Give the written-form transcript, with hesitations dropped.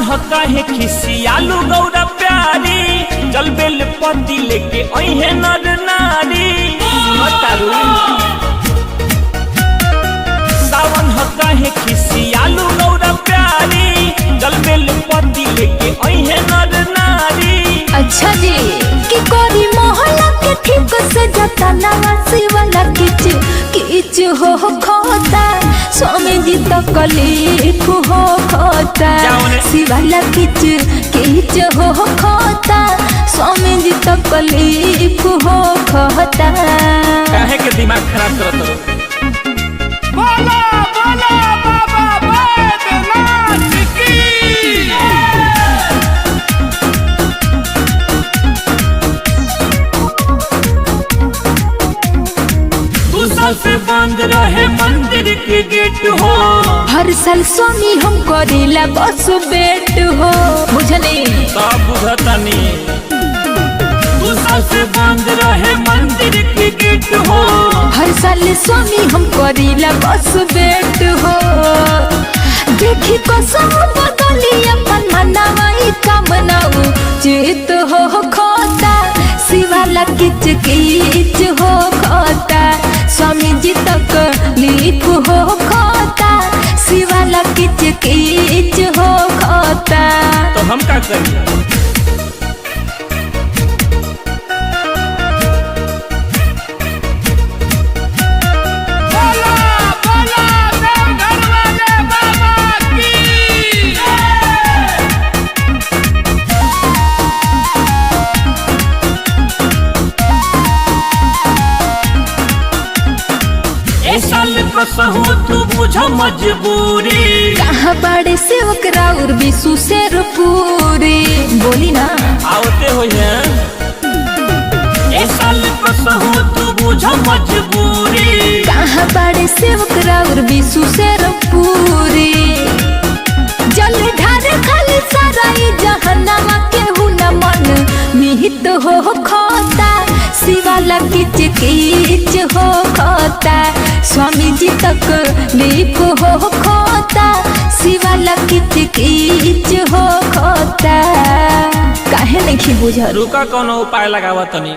काहे खिसियालू गौरा प्यारी चल बेल पति लेके ओहे नर नारी सावन काहे खिसियालू गौरा प्यारी चल बेल पति लेके ओहे नर नारी। अच्छा जी की कोरी मोहल्ला के ठीक से जाता नवासी वाला किच हो खोता स्वामी जी तो कलीफ हो खोता शिवाला किच हो खोता स्वामी जी तो कलीफ हो खोता। काहे के दिमाग खराब करत हो? बोला बोला बाबा बैद्यनाथ की। से बंद रहे मंदिर के गेट हो हर साल स्वामी हम करेला बस बेट हो बुझने सब बुझतनी तू से बंद रहे मंदिर के गेट हो हर साल स्वामी हम करेला बस बेट हो देखी कसम बदली अपन मनावा कामनाऊ चित हो खोता शिवाला किच हो खोता स्वामी जी तक लीप हो खोता शिवाला किच हो खोता। तो हम का करें? साल कसहू तू बुझ मजबूरी कहाँ बड़े सेवक राउर बिसु शेर पूरी बोली ना आवते हो साल कसहू तू बुझ मजबूरी कहाँ बड़े सेवक राउर बिसु शेर पूरी जल ढारे खाली सराई जहन्नमा के हु न मन मिहित हो खोता शिवाला किच हो खोता स्वामी जी तक लीप हो खोता शिवाला किच हो खोता। काहे नहीं बुझल? रुका कोनो उपाय लगावा तनी।